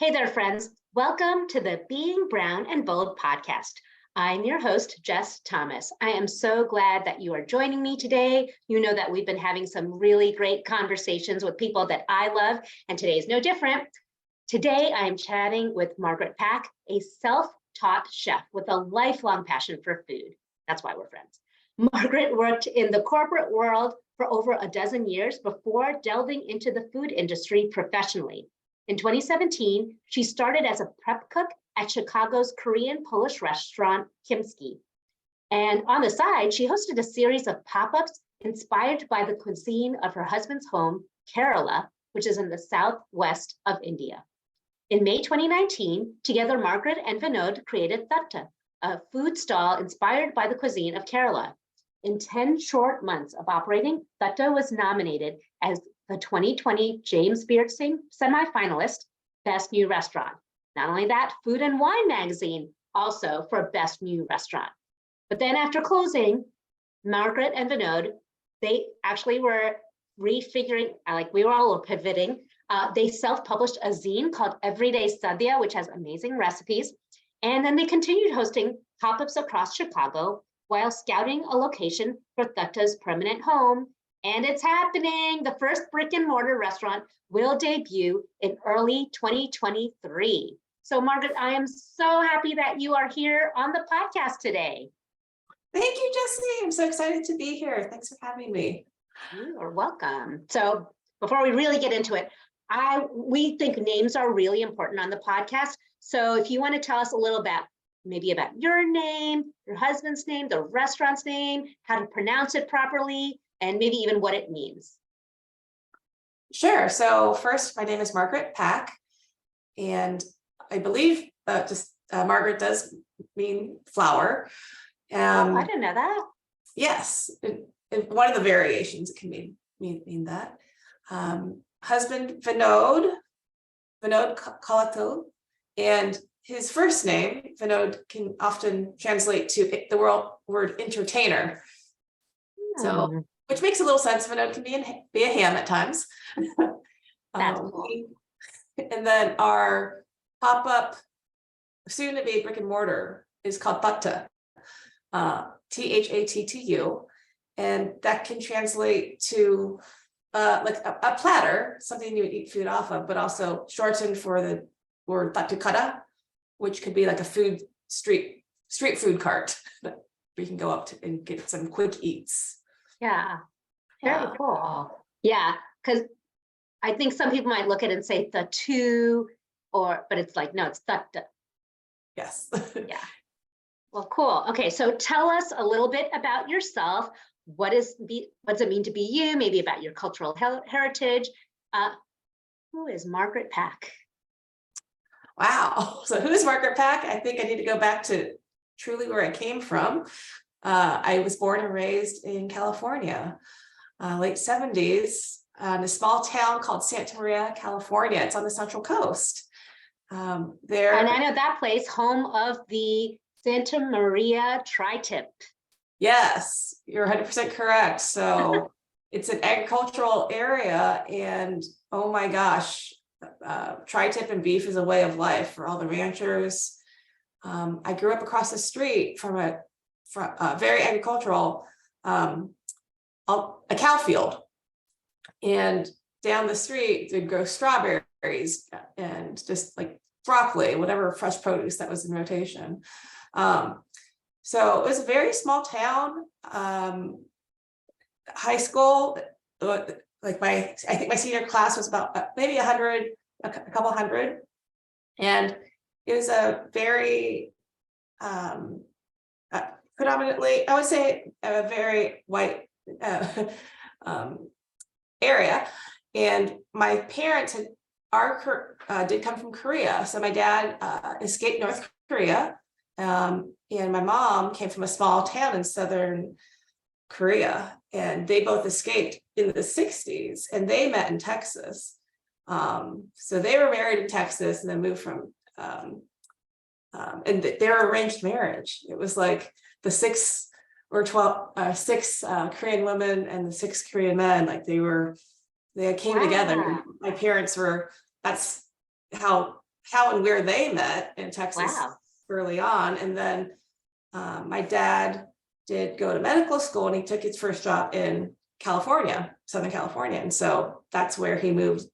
Hey there, friends. Welcome to the Being Brown and Bold podcast. I'm your host, Jes Thomas. I am so glad that you are joining me today. You know that we've been having some really great conversations with people that I love, and today is no different. Today, I am chatting with Margaret Pak, a self-taught chef with a lifelong passion for food. That's why we're friends. Margaret worked in the corporate world for over a dozen years before delving into the food industry professionally. In 2017, she started as a prep cook at Chicago's Korean Polish restaurant, Kimski. And on the side, she hosted a series of pop-ups inspired by the cuisine of her husband's home, Kerala, which is in the southwest of India. In May 2019, together Margaret and Vinod created Thattu, a food stall inspired by the cuisine of Kerala. In 10 short months of operating, Thattu was nominated as the 2020 James Beard semi-finalist, Best New Restaurant. Not only that, Food and Wine magazine also for Best New Restaurant. But then after closing, Margaret and Vinod, they actually were refiguring, like we were all pivoting. They self-published a zine called Everyday Sadhya, which has amazing recipes. And then they continued hosting pop-ups across Chicago while scouting a location for Thattu's permanent home. And it's happening. The first brick and mortar restaurant will debut in early 2023. So Margaret, I am so happy that you are here on the podcast today. Thank you, Jessie. I'm so excited to be here. Thanks for having me. You are welcome. So before we really get into it, we think names are really important on the podcast. So if you want to tell us a little about your name, your husband's name, the restaurant's name, how to pronounce it properly, and maybe even what it means. Sure. So first, my name is Margaret Pak, and I believe Margaret does mean flower. I didn't know that. Yes, in one of the variations, it can mean that. Husband Vinod Kalatil, and his first name, Vinod, can often translate to the word entertainer. So, which makes a little sense. Vinod can be a ham at times. That's cool. And then our pop-up, soon-to-be brick and mortar, is called Thattu, T-H-A-T-T-U, and that can translate to like a platter, something you would eat food off of, but also shortened for the word Thattu, which could be like a street food cart that we can go up to and get some quick eats. Yeah, very cool. Yeah, because I think some people might look at it and say Thattu, but it's like, no, it's Thattu. Yes. Yeah. Well, cool. Okay, so tell us a little bit about yourself. What does it mean to be you? Maybe about your cultural heritage. Who is Margaret Pak? Wow. So who is Margaret Pak? I think I need to go back to truly where I came from. I was born and raised in California, late 70s, in a small town called Santa Maria, California. It's on the Central Coast. And I know that place, home of the Santa Maria tri-tip. Yes, you're 100% correct. So it's an agricultural area, and oh my gosh, tri-tip and beef is a way of life for all the ranchers. I grew up across the street from a very agricultural, a cow field, and down the street they'd grow strawberries and just like broccoli, whatever fresh produce that was in rotation. So it was a very small town. High school, like I think my senior class was about maybe a couple hundred, and it was a very predominantly, I would say, a very white area. And my parents did come from Korea. So my dad escaped North Korea, and my mom came from a small town in southern Korea, and they both escaped in the 60s, and they met in Texas. So they were married in Texas and then moved from, and their arranged marriage. It was like the six Korean women and the 6 Korean men, like they came together. My parents that's how how and where they met in Texas Wow. early on. And then my dad did go to medical school, and he took his first job in California, Southern California. And so that's where he moved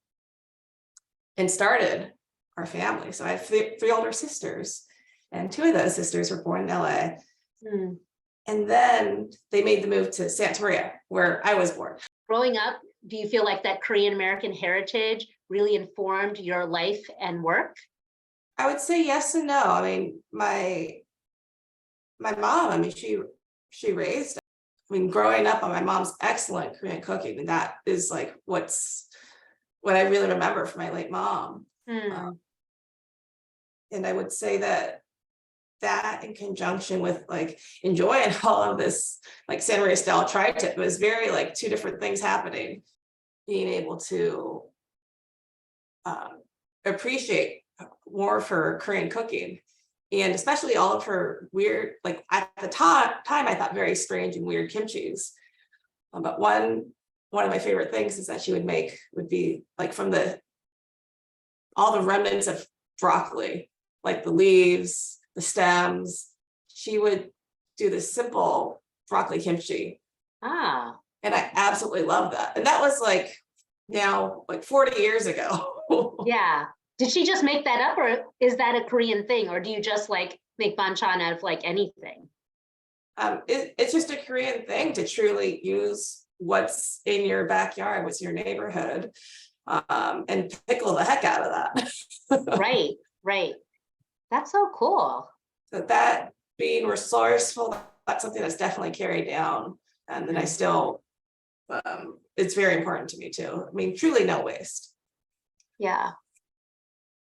and started our family. So I have three older sisters, and two of those sisters were born in LA. Mm. And then they made the move to Santa Maria, where I was born. Growing up, do you feel like that Korean American heritage really informed your life and work? I would say yes and no. I mean, my mom, I mean, she raised, I mean, growing up on my mom's excellent Korean cooking, and that is like what I really remember from my late mom. And I would say that in conjunction with like enjoying all of this like Santa Maria style tri-tip, it was very like two different things happening. Being able to appreciate more for Korean cooking, and especially all of her weird, like at the time I thought very strange and weird kimchis. But one of my favorite things is that she would make would be like from all the remnants of broccoli, like the leaves, the stems. She would do this simple broccoli kimchi. Ah. And I absolutely love that. And that was like now like 40 years ago. Yeah. Did she just make that up, or is that a Korean thing, or do you just like make banchan out of like anything? It's just a Korean thing to truly use what's in your backyard, what's in your neighborhood, and pickle the heck out of that. Right. That's so cool. So that being resourceful, that's something that's definitely carried down. And then I still, it's very important to me too. I mean, truly no waste. Yeah.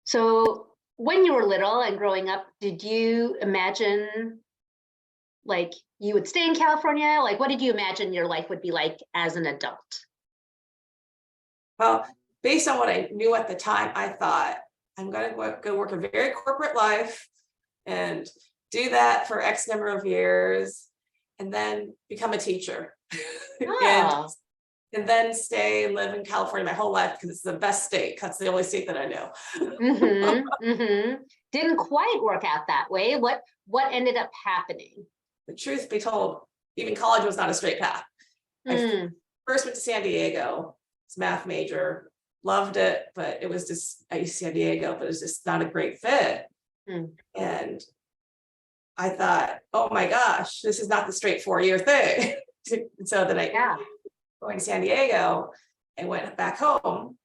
So when you were little and growing up, did you imagine like you would stay in California? Like, what did you imagine your life would be like as an adult? Well, based on what I knew at the time, I thought I'm going to go work a very corporate life and do that for X number of years, and then become a teacher. Oh. and then stay and live in California my whole life because it's the best state. That's the only state that I know. Didn't quite work out that way. What ended up happening? The truth be told, even college was not a straight path. I first went to San Diego, it's math major, loved it, but it was just, I used San Diego, but it was just not a great fit. And I thought, oh my gosh, this is not the straight 4-year thing. So then going to San Diego, I went back home,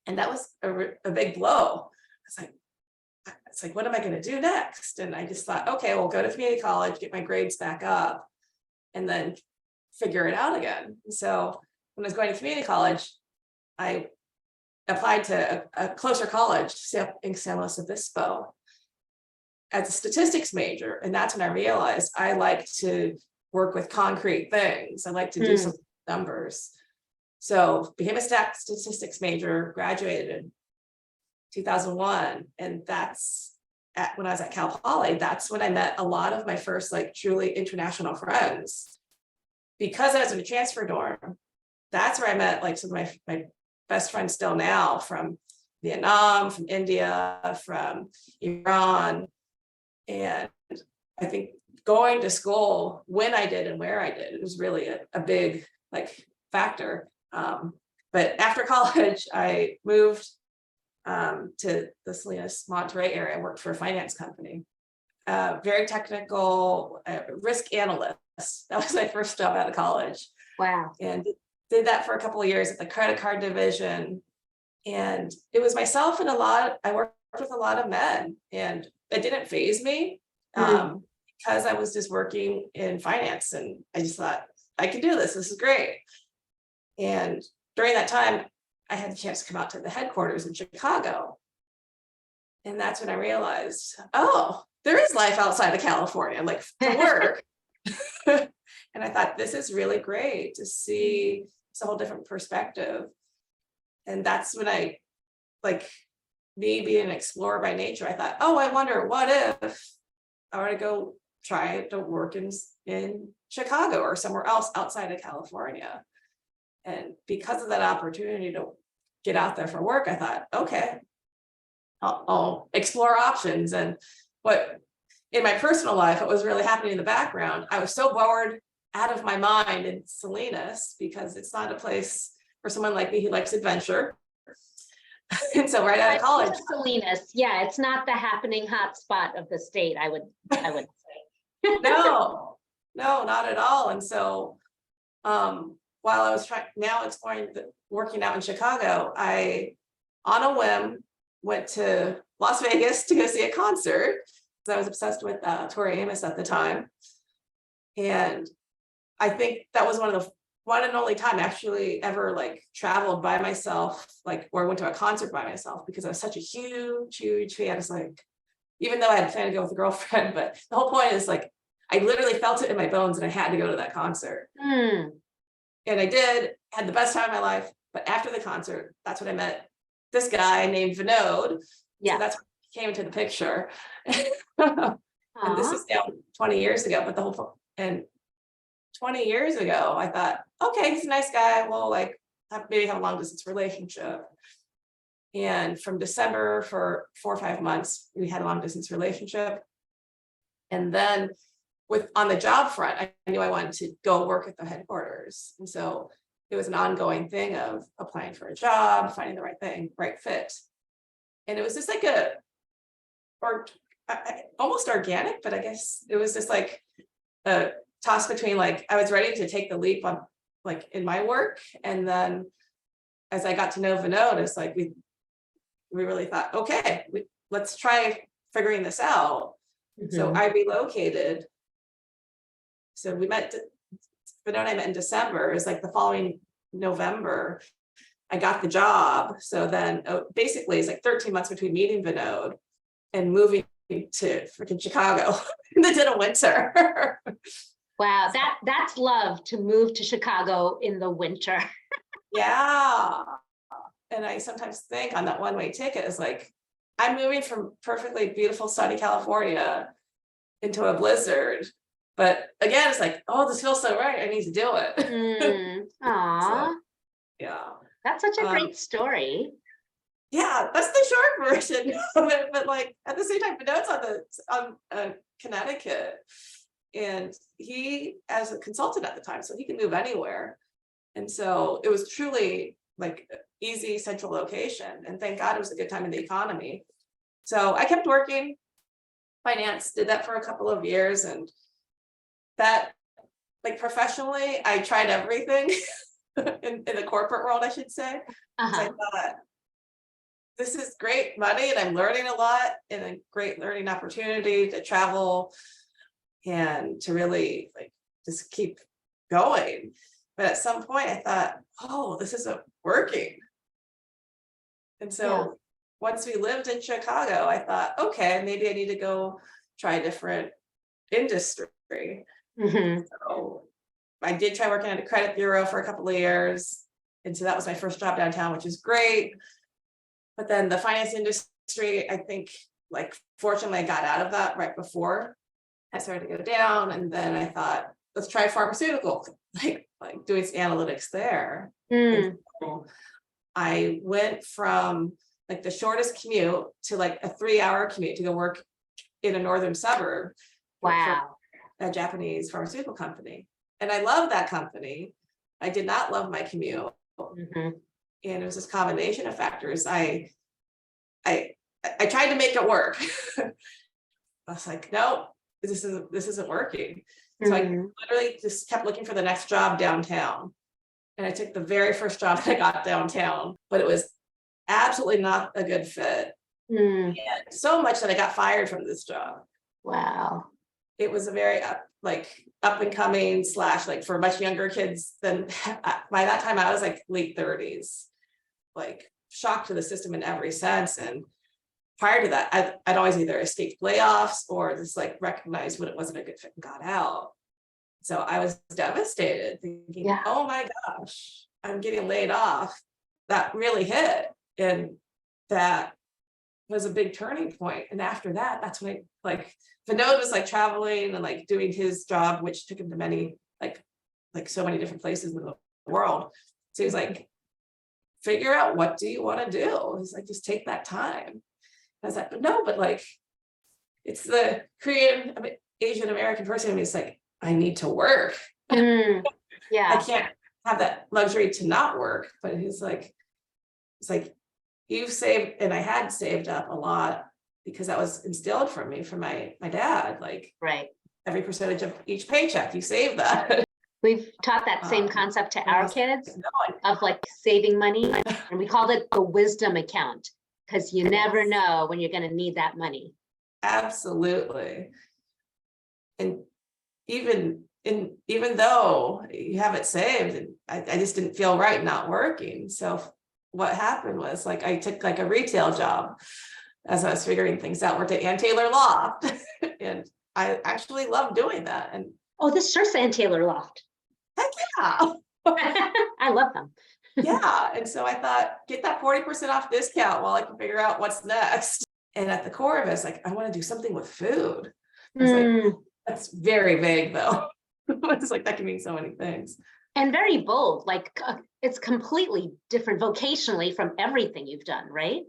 and that was a big blow. It's like, what am I going to do next? And I just thought, okay, well, go to community college, get my grades back up, and then figure it out again. So when I was going to community college, I applied to a closer college in San Luis Obispo as a statistics major. And that's when I realized I like to work with concrete things. I like to do some numbers. So became a statistics major, graduated in 2001. And that's when I was at Cal Poly, that's when I met a lot of my first like truly international friends. Because I was in a transfer dorm, that's where I met like some of my best friends still now, from Vietnam, from India, from Iran. And I think going to school when I did and where I did, it was really a big like factor. But after college, I moved to the Salinas, Monterey area. I worked for a finance company, very technical, risk analyst. That was my first job out of college. Wow. And did that for a couple of years at the credit card division. And it was myself and I worked with a lot of men, and it didn't faze me because I was just working in finance, and I just thought, I can do this. This is great. And during that time, I had the chance to come out to the headquarters in Chicago. And that's when I realized, oh, there is life outside of California, like to work. And I thought, this is really great to see. It's a whole different perspective. And that's when I, like me being an explorer by nature, I thought, oh, I wonder what if I were to go try to work in Chicago or somewhere else outside of California. And because of that opportunity to get out there for work, I thought, okay, I'll explore options. And what in my personal life, what was really happening in the background, I was so bored out of my mind in Salinas, because it's not a place for someone like me who likes adventure. And so right out of college, Salinas, yeah, it's not the happening hot spot of the state, I would say. no, not at all. And so while I was exploring working out in Chicago, I, on a whim, went to Las Vegas to go see a concert, because I was obsessed with Tori Amos at the time. And I think that was one and only time I actually ever like traveled by myself, like, or went to a concert by myself, because I was such a huge fan. It's like, even though I had planned to go with a girlfriend, but the whole point is like, I literally felt it in my bones and I had to go to that concert. And I did, had the best time of my life. But after the concert, that's when I met this guy named Vinod. Yeah. So that's when he came into the picture. And this is now 20 years ago, but and 20 years ago, I thought, okay, he's a nice guy. We'll like maybe have a long distance relationship. And from December for 4 or 5 months, we had a long distance relationship. And then on the job front, I knew I wanted to go work at the headquarters. And so it was an ongoing thing of applying for a job, finding the right thing, right fit. And it was just like almost organic, but I guess it was just like a toss between like, I was ready to take the leap on like in my work. And then as I got to know Vinod, it's like, we really thought, okay, let's try figuring this out. So I relocated. So Vinod and I met in December. It's like the following November, I got the job. So then basically it's like 13 months between meeting Vinod and moving to freaking Chicago in the dead of winter. Wow, that's love, to move to Chicago in the winter. Yeah. And I sometimes think on that one-way ticket is like, I'm moving from perfectly beautiful sunny California into a blizzard. But again, it's like, oh, this feels so right. I need to do it. So, yeah. That's such a great story. Yeah, that's the short version of it. But like at the same time, Vinod's on Connecticut. And he, as a consultant at the time, so he can move anywhere. And so it was truly like easy central location. And thank God it was a good time in the economy. So I kept working finance, did that for a couple of years. And that, like professionally, I tried everything in the corporate world, I should say. So I thought, this is great money and I'm learning a lot, and a great learning opportunity to travel and to really like just keep going. But at some point I thought, oh, this isn't working. And so once we lived in Chicago, I thought, okay, maybe I need to go try a different industry. So I did try working at a credit bureau for a couple of years. And so that was my first job downtown, which is great. But then the finance industry, I think, like, fortunately, I got out of that right before I started to go down. And then I thought, let's try pharmaceutical, like doing some analytics there. So I went from like the shortest commute to like a 3-hour commute to go work in a northern suburb. Wow. For a Japanese pharmaceutical company. And I love that company. I did not love my commute. And it was this combination of factors. I tried to make it work. I was like, no, this isn't working. So I literally just kept looking for the next job downtown. And I took the very first job that I got downtown, but it was absolutely not a good fit. And so much that I got fired from this job. Wow. It was a very up and coming / like for much younger kids than by that time I was like late 30s, like shocked to the system in every sense. And prior to that, I'd always either escaped layoffs or just like recognized when it wasn't a good fit and got out. So I was devastated, thinking, oh my gosh, I'm getting laid off. That really hit. And that was a big turning point. And after that, that's when Vinod was like traveling and like doing his job, which took him to many, like so many different places in the world. So he's like, figure out, what do you want to do? He's like, just take that time. I was like, no, but like, it's the Korean, Asian American person. It's like, I need to work. Yeah. I can't have that luxury to not work. But it's like, you've saved, and I had saved up a lot because that was instilled from me, from my dad. Like, Right. every percentage of each paycheck, you save that. We've taught that same concept to our kids of like saving money, and we called it the wisdom account, because you never know when you're going to need that money. Absolutely. And even though you have it saved, I just didn't feel right not working. So what happened was, like, I took like a retail job as I was figuring things out, worked at Ann Taylor Loft. And I actually loved doing that. And this sure Ann Taylor Loft. heck yeah. I love them. Yeah. And so I thought, get that 40% off discount while I can figure out what's next. And at the core of it, it's like, I want to do something with food. It's like, that's very vague though. It's like, that can mean so many things. And very bold, like it's completely different vocationally from everything you've done, right?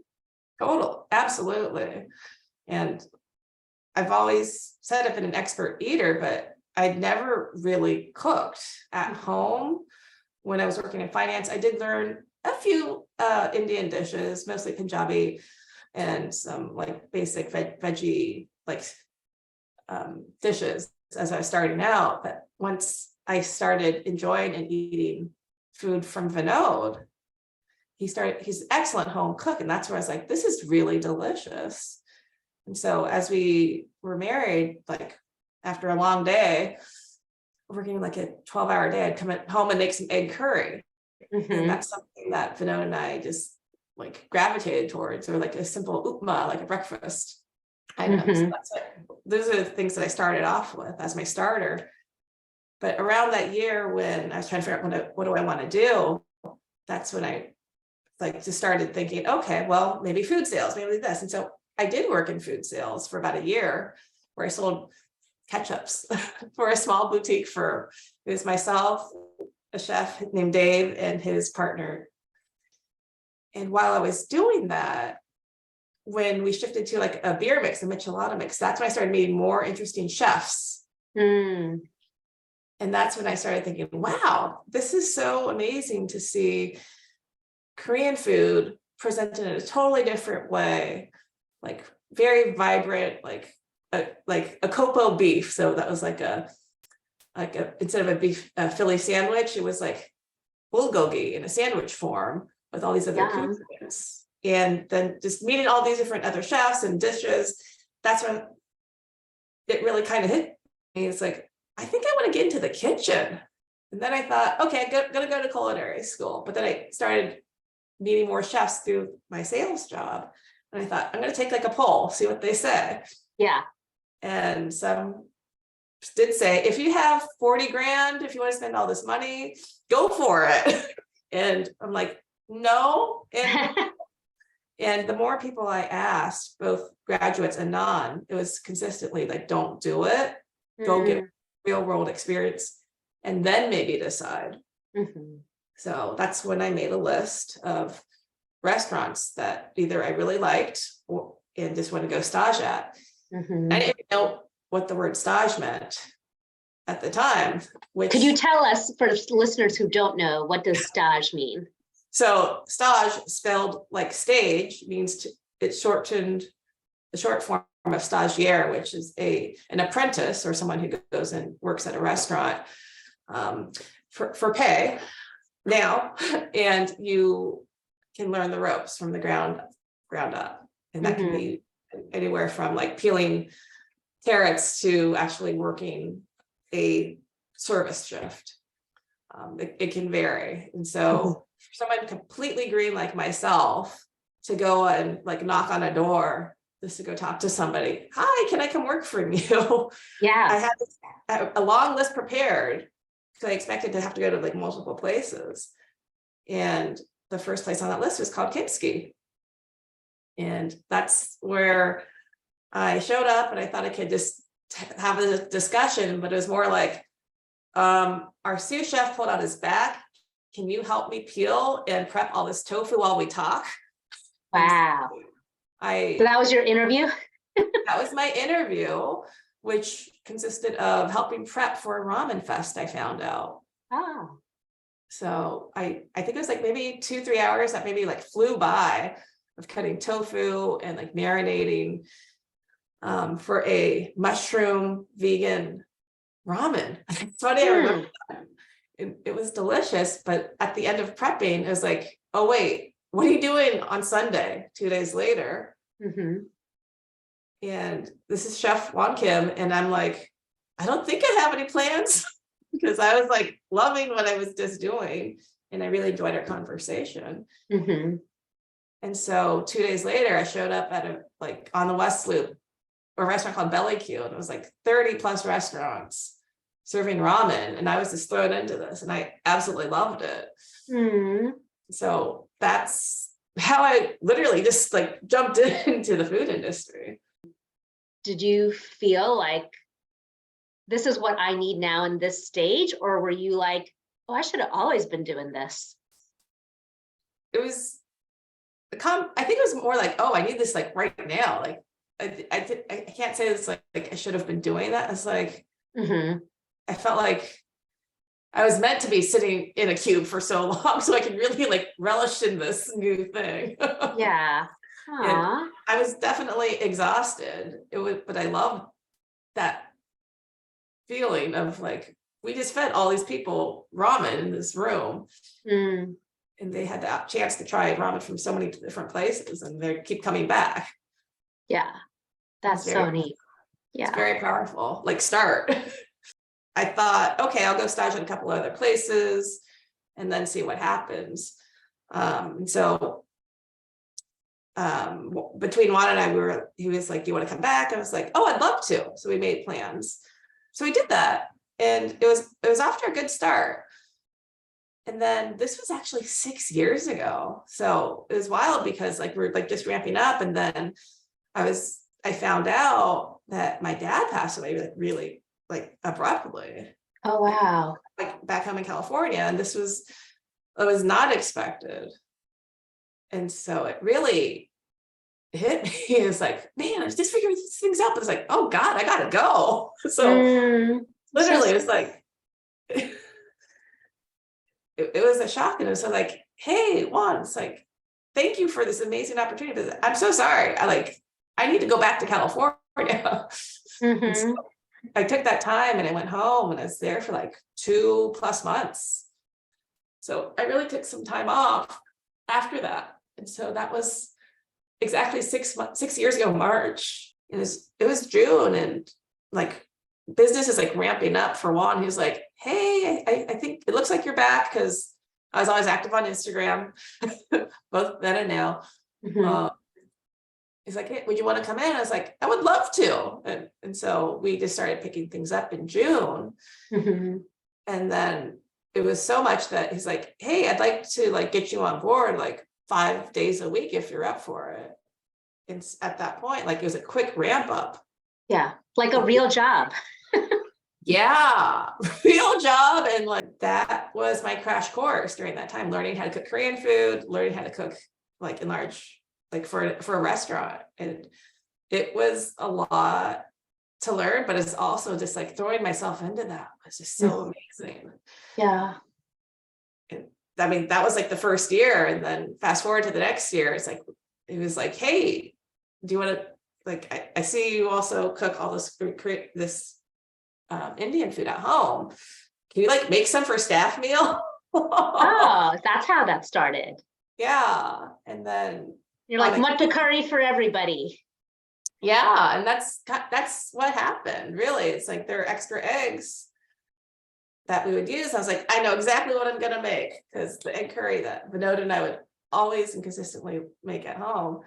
Total, absolutely. And I've always said I've been an expert eater, but I'd never really cooked at home. When I was working in finance, I did learn a few Indian dishes, mostly Punjabi, and some like basic veggie like dishes as I was starting out. But once I started enjoying and eating food from Vinod, he's an excellent home cook. And that's where I was like, this is really delicious. And so as we were married, like after a long day, working like a 12-hour day, I'd come home and make some egg curry. And that's something that Vinod and I just like gravitated towards, or like a simple upma, like a breakfast item. So that's it. Those are the things that I started off with as my starter. But around that year, when I was trying to figure out what do I want to do, that's when I like just started thinking, okay, well, maybe food sales, maybe this. And so I did work in food sales for about a year, where I sold ketchups for a small boutique firm. It was myself, a chef named Dave, and his partner. And while I was doing that, when we shifted to like a beer mix, a michelada mix, that's when I started meeting more interesting chefs. And that's when I started thinking, wow, this is so amazing to see Korean food presented in a totally different way, like very vibrant, like a kopo beef. So that was like a instead of a beef Philly sandwich, it was like bulgogi in a sandwich form with all these other ingredients. And then just meeting all these different other chefs and dishes, that's when it really kind of hit me. It's like, I think I want to get into the kitchen. And then I thought, okay, I'm gonna go to culinary school. But then I started meeting more chefs through my sales job. And I thought, I'm gonna take like a poll, see what they say. Yeah. And some did say, if you have 40 grand, if you want to spend all this money, go for it. And I'm like, no. And the more people I asked, both graduates and non, it was consistently like, don't do it. Go get real world experience and then maybe decide. So that's when I made a list of restaurants that either I really liked and just want to go stage at. I didn't even know what the word stage meant at the time. Could you tell us, for listeners who don't know, what does stage mean? So stage, spelled like stage, means it's shortened, the short form of stagiaire, which is an apprentice or someone who goes and works at a restaurant for pay now, and you can learn the ropes from the ground up. And that can be anywhere from like peeling carrots to actually working a service shift. It can vary. And so for someone completely green like myself to go and like knock on a door just to go talk to somebody, hi, can I come work for you? Yeah. I had a long list prepared because I expected to have to go to like multiple places. And the first place on that list was called Kimski. And that's where I showed up, and I thought I could just have a discussion, but it was more like, our sous chef pulled out his back. Can you help me peel and prep all this tofu while we talk? Wow. So that was your interview? That was my interview, which consisted of helping prep for a ramen fest, I found out. Oh. So I think it was like maybe 2-3 hours that maybe like flew by of cutting tofu and like marinating for a mushroom vegan ramen. It's funny, I remember that. It was delicious, but at the end of prepping, it was like, oh wait, what are you doing on Sunday, 2 days later? Mm-hmm. And this is Chef Won Kim, and I'm like, I don't think I have any plans because I was like loving what I was just doing, and I really enjoyed our conversation. Mm-hmm. And so 2 days later, I showed up at on the West Loop, a restaurant called Belly Q, and it was like 30 plus restaurants serving ramen, and I was just thrown into this, and I absolutely loved it. Mm. So that's how I literally just like jumped into the food industry. Did you feel like this is what I need now in this stage? Or were you like, oh, I should have always been doing this? It was, I think it was more like, oh, I need this like right now. Like I can't say this like I should have been doing that. It's like, Mm-hmm. I felt like I was meant to be sitting in a cube for so long so I could really like relish in this new thing. Yeah. And I was definitely exhausted. But I loved that feeling of like, we just fed all these people ramen in this room. Mm. And they had the chance to try ramen from so many different places, and they keep coming back. Yeah. That's so neat. Yeah. It's very powerful. Like start. I thought, okay, I'll go stage in a couple other places and then see what happens. And so between Juan and I, he was like, do you want to come back? I was like, oh, I'd love to. So we made plans. So we did that. And it was after a good start. And then this was actually 6 years ago. So it was wild because like we're like just ramping up. And then I found out that my dad passed away like really like abruptly. Oh, wow. Like back home in California. And it was not expected. And so it really hit me. It's like, man, I was just figuring these things out. But it's like, oh God, I gotta go. So literally it was like, it was a shock. And it was like, hey, Juan, it's like, thank you for this amazing opportunity. But I'm so sorry. I need to go back to California. Mm-hmm. So I took that time and I went home and I was there for like 2+ months. So I really took some time off after that. And so that was exactly 6 years ago, March. It was June, and like business is like ramping up for Juan. He was like, hey, I think it looks like you're back, because I was always active on Instagram, both then and now. Mm-hmm. He's like, hey, would you want to come in? I was like, I would love to. And so we just started picking things up in June. Mm-hmm. And then it was so much that he's like, hey, I'd like to like get you on board like 5 days a week if you're up for it. And at that point, like it was a quick ramp up. Yeah, like a real job. Yeah, real job. And like that was my crash course during that time, learning how to cook Korean food, learning how to cook like in large, like for a restaurant. And it was a lot to learn, but it's also just like throwing myself into that was just so amazing. Yeah. And I mean, that was like the first year. And then fast forward to the next year, it's like, it was like, hey, do you want to, like, I see you also cook all this Indian food at home. Can you like make some for staff meal? Oh, that's how that started. Yeah. And then you're like, mutton curry for everybody. Yeah. And that's what happened. Really. It's like there are extra eggs that we would use. I was like, I know exactly what I'm going to make, because the egg curry that Vinod and I would always and consistently make at home.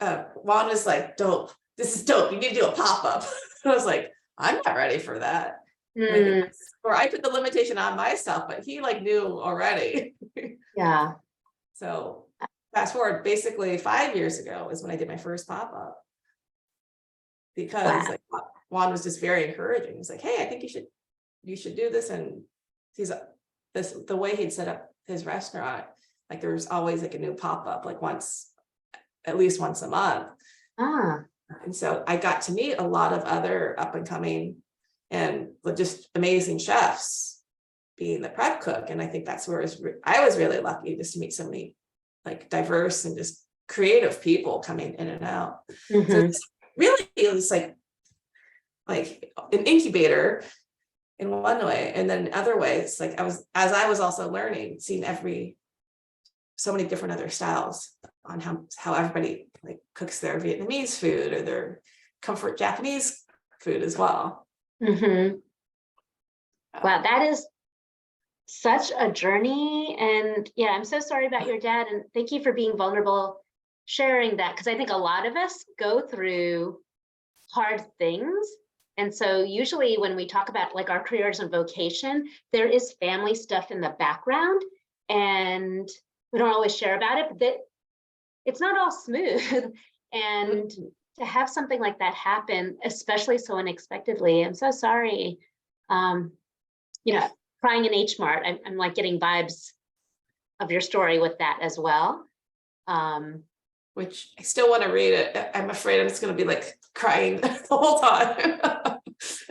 Juan was like, dope. This is dope. You need to do a pop-up. I was like, I'm not ready for that. Or I put the limitation on myself, but he like knew already. Yeah. So fast forward, basically 5 years ago is when I did my first pop-up. Because like Juan was just very encouraging. He's like, hey, I think you should do this. And the way he'd set up his restaurant, like there was always like a new pop-up, like once at least once a month. And so I got to meet a lot of other up and coming and just amazing chefs being the prep cook. And I think that's where I was really lucky just to meet so many like diverse and just creative people coming in and out. So it's really, it was like an incubator in one way. And then other ways, like as I was also learning, seeing so many different other styles on how everybody like cooks their Vietnamese food or their comfort Japanese food as well. Wow, that is such a journey. And yeah, I'm so sorry about your dad. And thank you for being vulnerable, sharing that, because I think a lot of us go through hard things. And so usually when we talk about like our careers and vocation, there is family stuff in the background and we don't always share about it, but that it's not all smooth. And to have something like that happen, especially so unexpectedly, I'm so sorry. Crying in H Mart, I'm like getting vibes of your story with that as well. Which I still want to read it. I'm afraid I'm just going to be like crying the whole time. I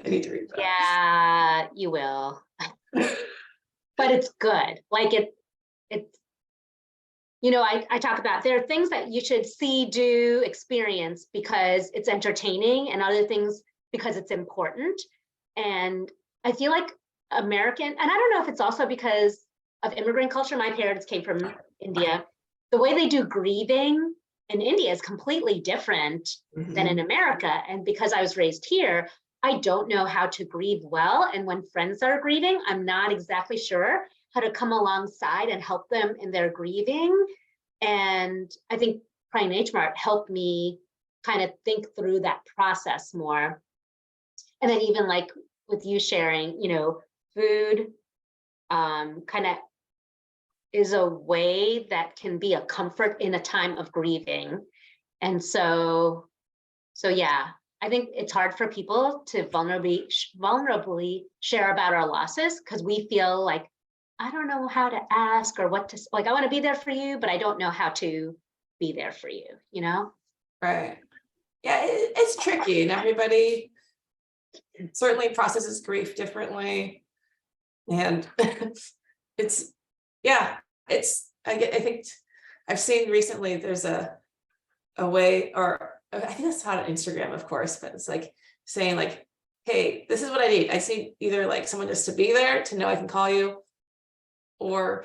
need to read that. Yeah, you will. But it's good. Like it's, I talk about there are things that you should see, do, experience because it's entertaining and other things because it's important. And I feel like American, and I don't know if it's also because of immigrant culture. My parents came from India. The way they do grieving in India is completely different than in America. And because I was raised here, I don't know how to grieve well. And when friends are grieving, I'm not exactly sure how to come alongside and help them in their grieving. And I think Crying H Mart helped me kind of think through that process more. And then even like with you sharing, food kind of is a way that can be a comfort in a time of grieving. And so yeah, I think it's hard for people to vulnerably share about our losses because we feel like, I don't know how to ask or what to, like, I want to be there for you, but I don't know how to be there for you, Right. Yeah, it's tricky and everybody certainly processes grief differently. And I think I've seen recently there's a way, or I think it's not on Instagram, of course, but it's like saying like, hey, this is what I need. I see either like someone just to be there to know I can call you, or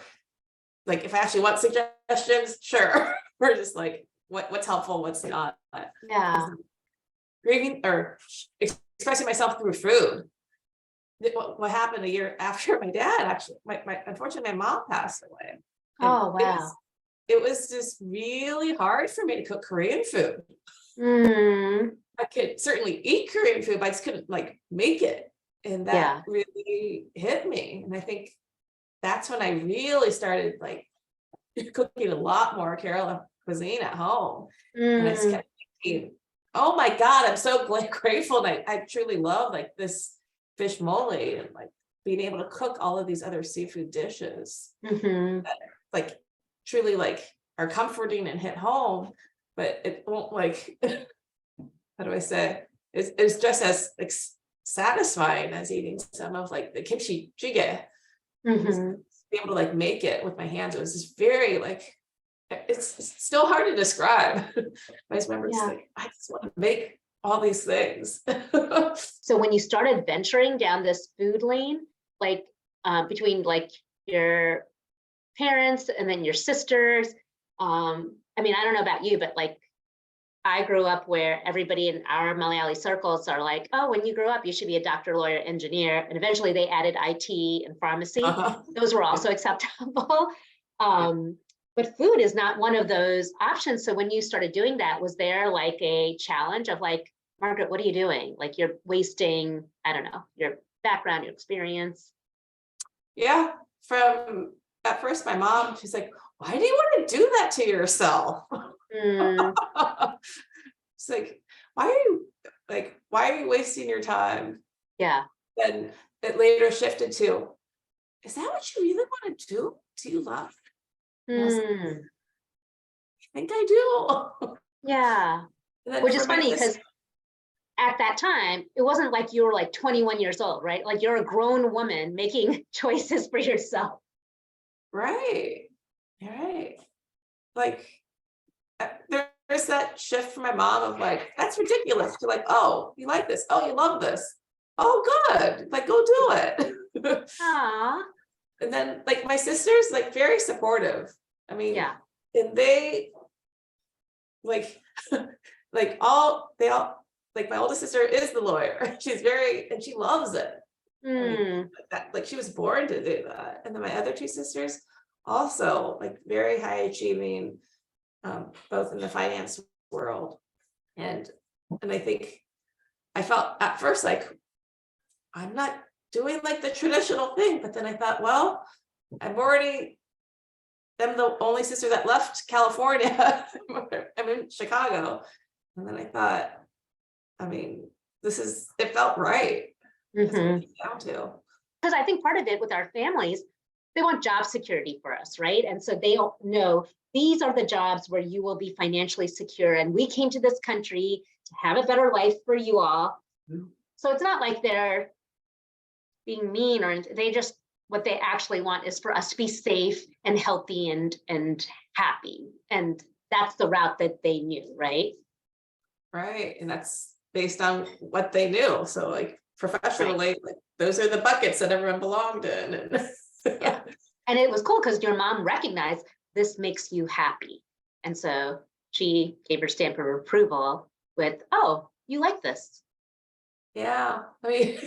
like if I actually want suggestions, sure. Or just like what's helpful, what's not. Yeah. Grieving or expressing myself through food. What happened a year after my dad actually, unfortunately, my mom passed away. Oh, wow. It was just really hard for me to cook Korean food. I could certainly eat Korean food, but I just couldn't like make it. And that really hit me. And I think that's when I really started like cooking a lot more Kerala cuisine at home. And I just kept thinking, oh my God, I'm so grateful. And I truly love like this fish mole and like being able to cook all of these other seafood dishes that like truly like are comforting and hit home, but it won't like, how do I say, it's just as like satisfying as eating some of like the kimchi jjigae. Be able to like make it with my hands. It was just very like, it's still hard to describe. I just remember just like, I just want to make all these things. So when you started venturing down this food lane, like between like your parents and then your sisters, I mean, I don't know about you, but like I grew up where everybody in our Malayali circles are like, oh, when you grow up, you should be a doctor, lawyer, engineer. And eventually they added IT and pharmacy. Those were also acceptable. But food is not one of those options. So when you started doing that, was there like a challenge of like, Margaret, what are you doing? Like you're wasting, I don't know, your background, your experience. Yeah. From at first, my mom, she's like, why do you want to do that to yourself? It's like, why are you wasting your time? Yeah. Then it later shifted to, is that what you really want to do? Do you love? think I do. Yeah. And then Which for is my funny sister, because at that time, it wasn't like you were like 21 years old, right? Like you're a grown woman making choices for yourself. right, right. Like there's that shift for my mom of like, that's ridiculous, to like, oh, you like this, oh, you love this, oh, good, like go do it. Ah, And then like my sister's like very supportive. I mean, yeah. and they like they all like, my oldest sister is the lawyer. She's very, and she loves it. I mean, Mm, that, like she was born to do that. And then my other two sisters also like very high achieving, both in the finance world. And I think I felt at first like I'm not doing like the traditional thing, but then I thought, well, I'm the only sister that left California. I'm in Chicago. And then I thought, I mean, it felt right. That's what it mhm. came down to. Because I think part of it with our families, they want job security for us, right? And so they don't know these are the jobs where you will be financially secure. And we came to this country to have a better life for you all. Mhm. So it's not like they're being mean, or they just, what they actually want is for us to be safe and healthy and happy. And that's the route that they knew, right? Right. And that's based on what they knew. So like Right. professionally, like those are the buckets that everyone belonged in. And Yeah. And it was cool because your mom recognized this makes you happy. And so she gave her stamp of approval with, oh, you like this. yeah, I mean,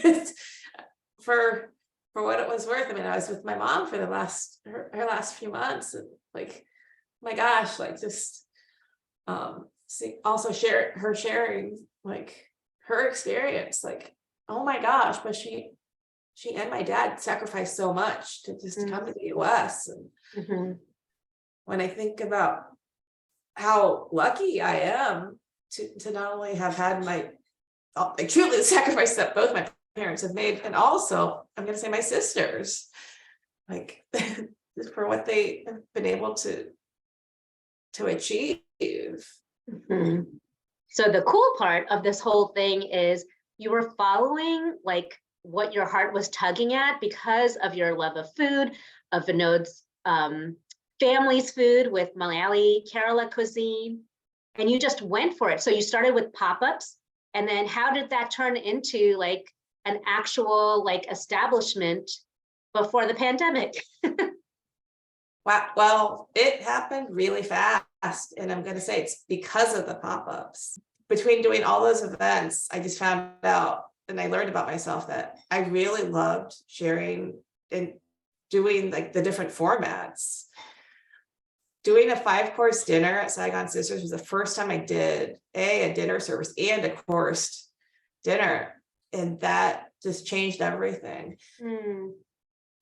for what it was worth, I mean, I was with my mom for her last few months, and like, my gosh, like just also sharing like her experience, like, oh my gosh, but she and my dad sacrificed so much to just come to the US. And Mhm. when I think about how lucky I am to not only have had like truly the sacrifice that both my parents have made, and also I'm going to say my sisters, like for what they have been able to achieve. Mhm. So the cool part of this whole thing is you were following like what your heart was tugging at because of your love of food, of Vinod's family's food with Malayali Kerala cuisine, and you just went for it. So you started with pop-ups, and then how did that turn into like an actual like establishment before the pandemic? Wow, well, it happened really fast, and I'm going to say it's because of the pop-ups. Between doing all those events, I just found out and I learned about myself that I really loved sharing and doing like the different formats. Doing a 5-course dinner at Saigon Sisters was the first time I did a dinner service and a course dinner, and that just changed everything. Mm.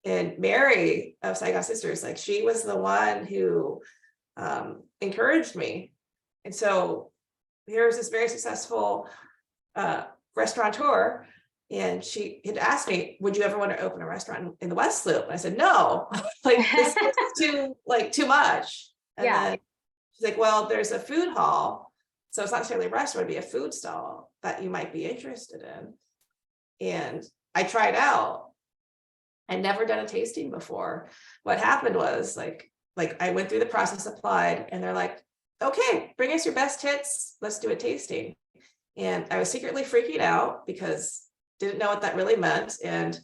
And Mary of Saigon Sisters, like she was the one who encouraged me. And so here's this very successful restaurateur, and she had asked me, would you ever want to open a restaurant in the West Loop? And I said, no, like this is too much. And Yeah. then she's like, well, there's a food hall. So it's not necessarily a restaurant, it'd be a food stall that you might be interested in. And I tried out. I'd never done a tasting before. What happened was like I went through the process, applied, and they're like, okay, bring us your best hits. Let's do a tasting. And I was secretly freaking out because didn't know what that really meant. And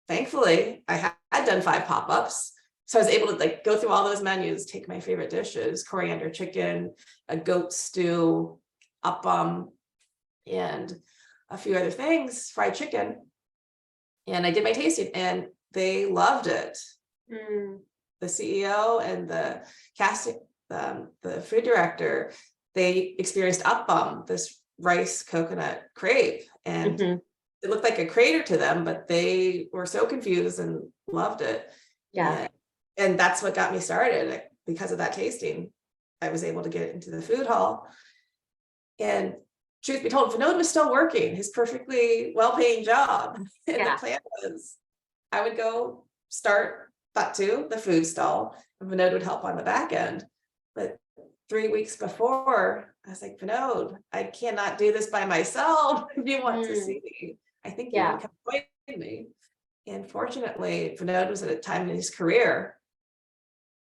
thankfully I had done 5 pop-ups. So I was able to like go through all those menus, take my favorite dishes, coriander chicken, a goat stew, appam, and a few other things, fried chicken. And I did my tasting and they loved it. Mm. The CEO and the casting, the food director, they experienced appam, this rice coconut crepe, and Mhm. it looked like a crater to them, but they were so confused and loved it. Yeah. And that's what got me started. Because of that tasting, I was able to get into the food hall. And truth be told, Vinod was still working his perfectly well-paying job. And Yeah. the plan was I would go start Thattu, the food stall, and Vinod would help on the back end. But 3 weeks before, I was like, Vinod, I cannot do this by myself. If you want to see me, I think you would come join me. And fortunately, Vinod was at a time in his career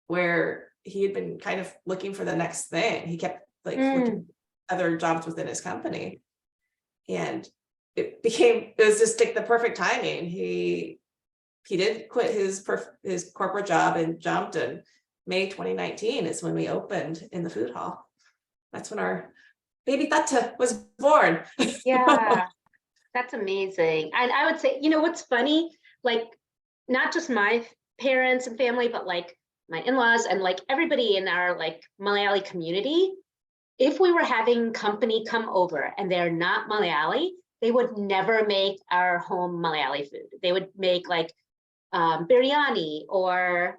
where he had been kind of looking for the next thing. He kept like looking at other jobs within his company. And it was just like the perfect timing. He did quit his corporate job and jumped, and May 2019 is when we opened in the food hall. That's when our baby Thattu was born. Yeah, that's amazing. And I would say, what's funny, like not just my parents and family, but like my in-laws and like everybody in our like Malayali community, if we were having company come over and they're not Malayali, they would never make our home Malayali food. They would make like biryani, or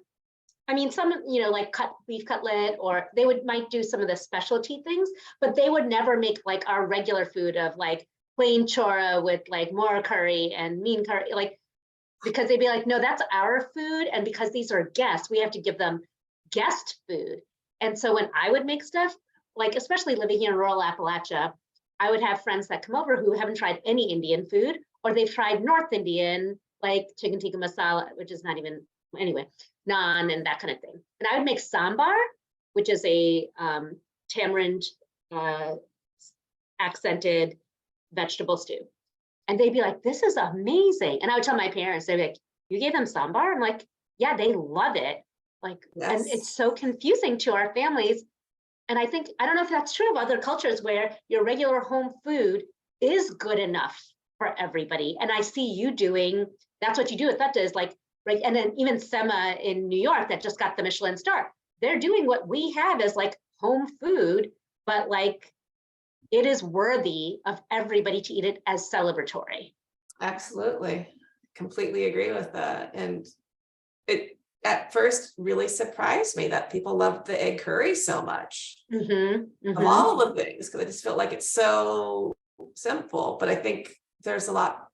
some, like beef cutlet, or they might do some of the specialty things, but they would never make like our regular food of like plain chora with like more curry and mean curry, like, because they'd be like, no, that's our food. And because these are guests, we have to give them guest food. And so when I would make stuff, like, especially living here in rural Appalachia, I would have friends that come over who haven't tried any Indian food, or they've tried North Indian, like chicken tikka masala, which is not even, anyway, naan and that kind of thing. And I would make sambar, which is a tamarind accented vegetable stew. And they'd be like, this is amazing. And I would tell my parents, they'd be like, you gave them sambar? I'm like, yeah, they love it. Like, yes. And it's so confusing to our families. And I don't know if that's true of other cultures where your regular home food is good enough for everybody. And I see you doing, that's what you do with that is like, right. And then even Sema in New York that just got the Michelin star, they're doing what we have as like home food, but like it is worthy of everybody to eat it as celebratory. Absolutely. Completely agree with that. And it at first really surprised me that people loved the egg curry so much of all the things, because I just felt like it's so simple. But I think there's a lot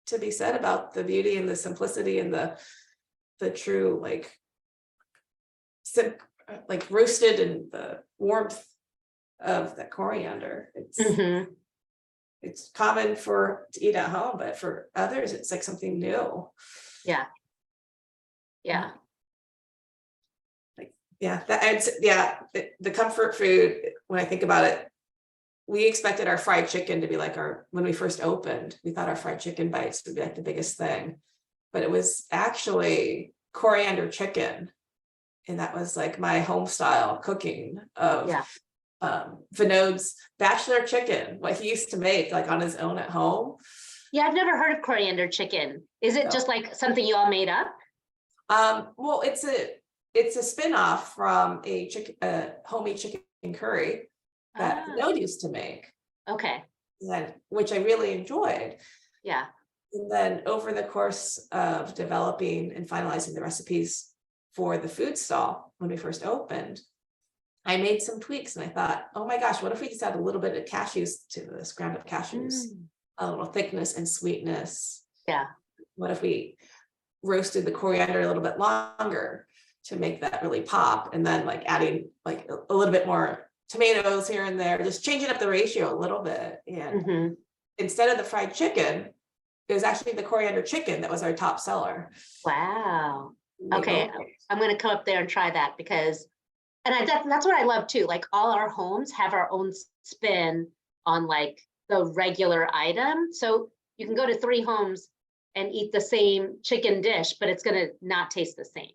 to be said about the beauty and the simplicity and the true like roasted and the warmth of the coriander. It's common to eat at home, but for others it's like something new. Yeah. The comfort food, when I think about it, we expected our fried chicken to be like when we first opened, we thought our fried chicken bites would be like the biggest thing, but it was actually coriander chicken. And that was like my home style cooking of Vinod's bachelor chicken, what he used to make like on his own at home. Yeah, I've never heard of coriander chicken. Is it just like something you all made up? Well, it's a spin-off from a homemade chicken curry that Vinod used to make. Okay. Which I really enjoyed. Yeah. And then over the course of developing and finalizing the recipes for the food stall when we first opened, I made some tweaks and I thought, oh my gosh, what if we just add a little bit of cashews to this, ground up cashews, a little thickness and sweetness. Yeah. What if we roasted the coriander a little bit longer to make that really pop, and then like adding like a little bit more tomatoes here and there, just changing up the ratio a little bit. And instead of the fried chicken, it was actually the coriander chicken that was our top seller. Wow. Okay. I'm going to come up there and try that because, and that's what I love too. Like all our homes have our own spin on like the regular item. So you can go to 3 homes and eat the same chicken dish, but it's going to not taste the same.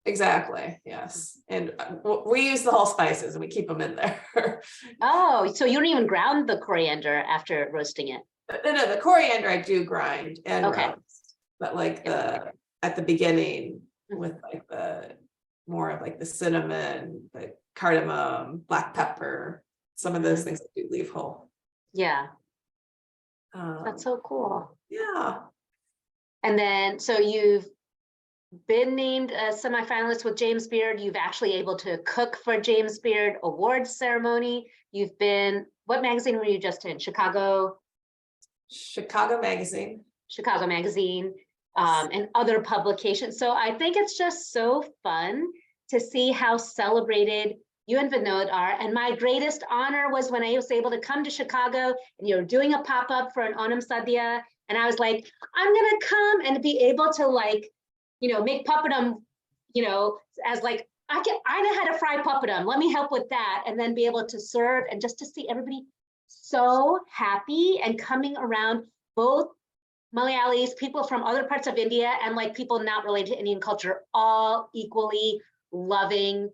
Exactly. Yes. And we use the whole spices and we keep them in there. Oh, so you don't even ground the coriander after roasting it? No, the coriander I do grind and roast, but like at the beginning with like the more of like the cinnamon, the cardamom, black pepper, some of those things I do leave whole. Yeah. That's so cool. Yeah. And then, so you've been named a semifinalist with James Beard. You've actually able to cook for James Beard awards ceremony. You've been, what magazine were you just in? Chicago Magazine, and other publications. So I think it's just so fun to see how celebrated you and Vinod are. And my greatest honor was when I was able to come to Chicago and you're doing a pop-up for an Onam Sadhya. And I was like, I'm gonna come and be able to like, make papadum, as like, I know how to fry papadum. Let me help with that. And then be able to serve and just to see everybody so happy and coming around, both Malayalis, people from other parts of India, and like people not related to Indian culture, all equally loving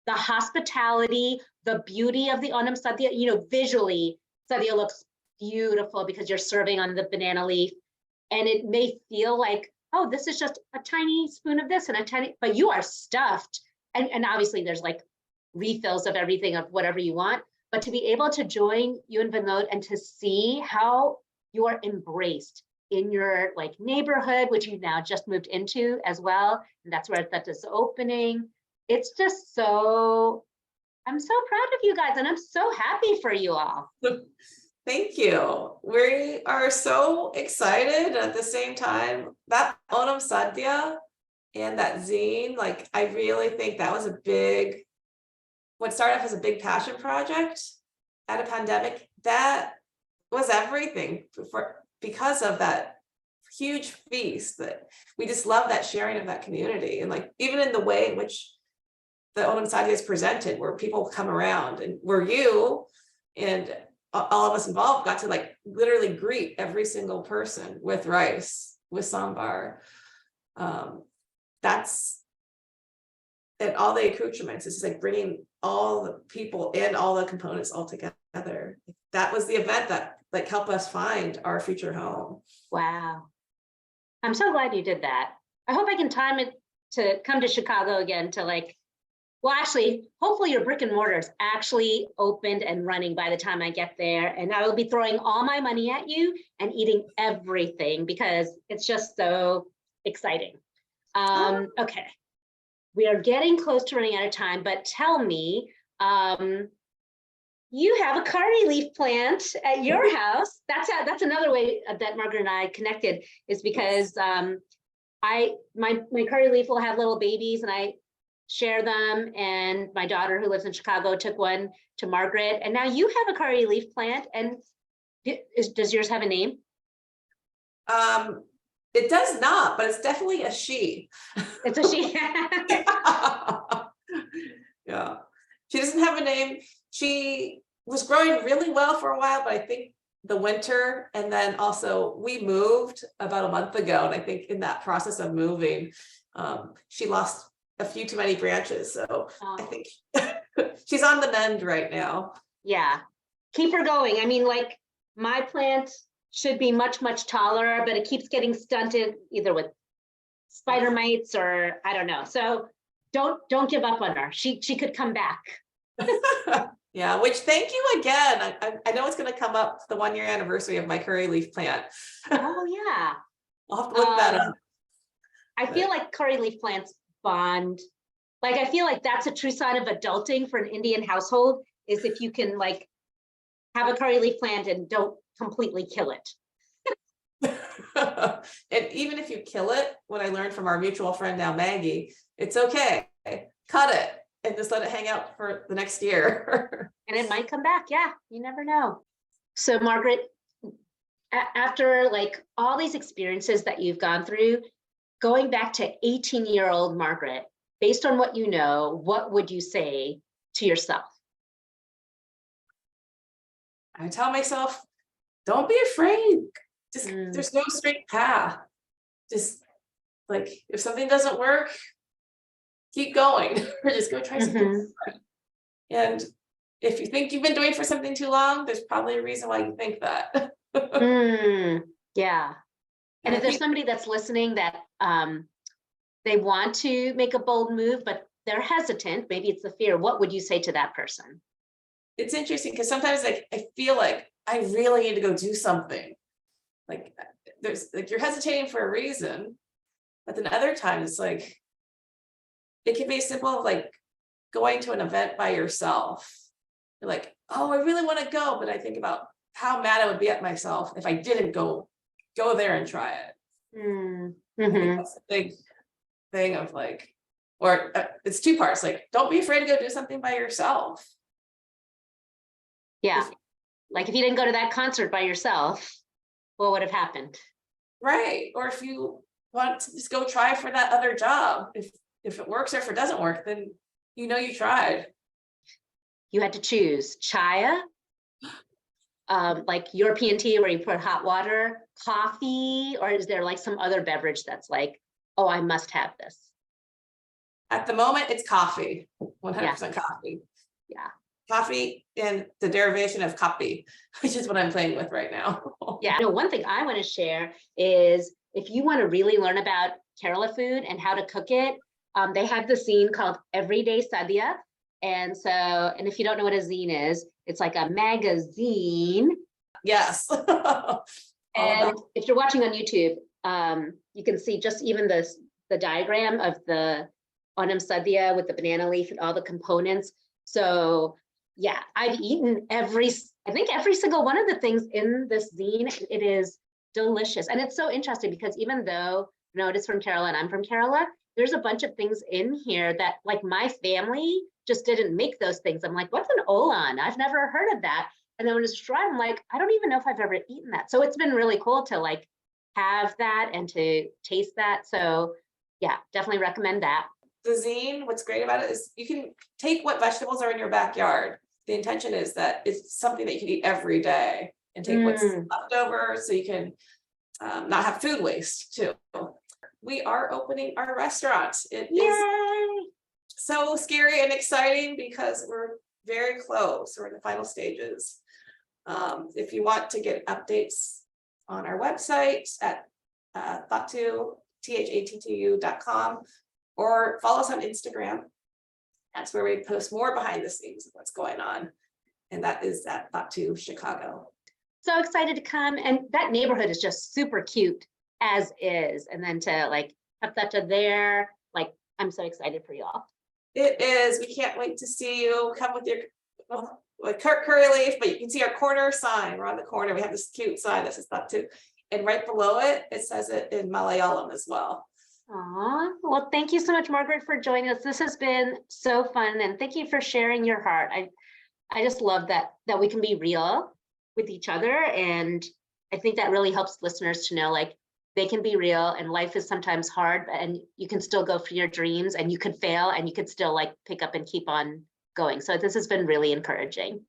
the hospitality, the beauty of the Onam Sadhya. Visually, Sadhya looks beautiful because you're serving on the banana leaf. And it may feel like, oh, this is just a tiny spoon of this and a tiny, but you are stuffed. And obviously there's like refills of everything of whatever you want. But to be able to join you and Vinod and to see how you are embraced in your like neighborhood, which you've now just moved into as well. And that's where that is opening. It's just so, I'm so proud of you guys and I'm so happy for you all. Thank you. We are so excited at the same time. That Onam Sadhya and that zine, like I really think that was what started off as a big passion project at a pandemic, that was everything because of that huge feast. That we just love that sharing of that community. And like, even in the way in which the Onam Sadhya is presented, where people come around and where you and all of us involved got to like literally greet every single person with rice, with sambar. That's, and all the accoutrements, it's just like bringing all the people and all the components all together. That was the event that like helped us find our future home. Wow. I'm so glad you did that. I hope I can time it to come to Chicago again to like, well, actually, hopefully your brick and mortar is actually opened and running by the time I get there. And I will be throwing all my money at you and eating everything because it's just so exciting. Okay. We are getting close to running out of time, but tell me, you have a curry leaf plant at your house. That's another way that Margaret and I connected, is because my curry leaf will have little babies and I share them. And my daughter who lives in Chicago took one to Margaret. And now you have a curry leaf plant. And does yours have a name? It does not, but it's definitely a she. It's a she. Yeah. She doesn't have a name. She was growing really well for a while, but I think the winter, and then also we moved about a month ago. And I think in that process of moving, she lost a few too many branches. So I think she's on the mend right now. Yeah. Keep her going. I mean, like my plant should be much, much taller, but it keeps getting stunted either with spider mites or I don't know. So don't give up on her. She could come back. Yeah, which thank you again. I know it's going to come up the 1 year anniversary of my curry leaf plant. Oh yeah. I'll have to look that up. I feel like curry leaf plants bond. Like I feel like that's a true sign of adulting for an Indian household, is if you can like have a curry leaf plant and don't completely kill it. And even if you kill it, what I learned from our mutual friend now, Maggie, it's okay. Cut it and just let it hang out for the next year. And it might come back. Yeah, you never know. So Margaret, after like all these experiences that you've gone through, going back to 18-year-old Margaret, based on what you know, what would you say to yourself? I tell myself, don't be afraid. Just there's no straight path. Just like if something doesn't work, keep going or just go try something different. And if you think you've been doing for something too long, there's probably a reason why you think that. Yeah. And if there's somebody that's listening that they want to make a bold move, but they're hesitant, maybe it's the fear, what would you say to that person? It's interesting because sometimes like I feel like I really need to go do something. Like there's like you're hesitating for a reason, but then other times it's like it can be simple, like going to an event by yourself. You're like, oh, I really want to go, but I think about how mad I would be at myself if I didn't go there and try it. I think that's a big thing of like Or it's two parts, like, don't be afraid to go do something by yourself. Yeah. Like if you didn't go to that concert by yourself, what would have happened? Right. Or if you want to just go try for that other job, if it works or if it doesn't work, then you know you tried. You had to choose chaya, like European tea where you put hot water, coffee, or is there like some other beverage that's like, oh, I must have this? At the moment, it's coffee, 100% coffee. Yeah. Coffee and the derivation of copy, which is what I'm playing with right now. Yeah. No, one thing I want to share is if you want to really learn about Kerala food and how to cook it, they have the zine called Everyday Sadhya. And so, and if you don't know what a zine is, it's like a magazine. Yes. And if you're watching on YouTube, you can see just even the diagram of the Onam Sadhya with the banana leaf and all the components. So yeah, I've eaten I think every single one of the things in this zine. It is delicious. And it's so interesting because even though it is from Kerala and I'm from Kerala, there's a bunch of things in here that like my family just didn't make those things. I'm like, what's an olan? I've never heard of that. And then when it's tried, I'm like, I don't even know if I've ever eaten that. So it's been really cool to like have that and to taste that. So yeah, definitely recommend that. The zine, what's great about it is you can take what vegetables are in your backyard. The intention is that it's something that you can eat every day and take what's left over so you can not have food waste too. We are opening our restaurant. It is so scary and exciting because we're very close. We're in the final stages. If you want to get updates on our website at Thattu, THATTU.com, or follow us on Instagram. That's where we post more behind the scenes of what's going on. And that is at Thattu Chicago. So excited to come. And that neighborhood is just super cute as is. And then to like have Thattu there, like I'm so excited for y'all. It is. We can't wait to see you. Come with your curry leaf, but you can see our corner sign. We're on the corner. We have this cute sign that says Thattu. And right below it, it says it in Malayalam as well. Aw, well, thank you so much, Margaret, for joining us. This has been so fun, and thank you for sharing your heart. I just love that we can be real with each other, and I think that really helps listeners to know like they can be real, and life is sometimes hard, and you can still go for your dreams, and you could fail, and you could still like pick up and keep on going. So this has been really encouraging.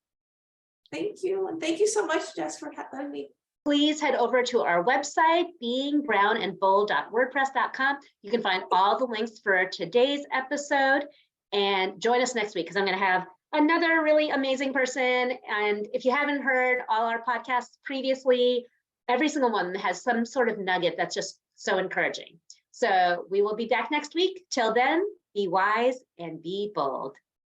Thank you, and thank you so much, Jess, for having me. Please head over to our website, beingbrownandbold.wordpress.com. You can find all the links for today's episode and join us next week because I'm going to have another really amazing person. And if you haven't heard all our podcasts previously, every single one has some sort of nugget that's just so encouraging. So we will be back next week. Till then, be wise and be bold.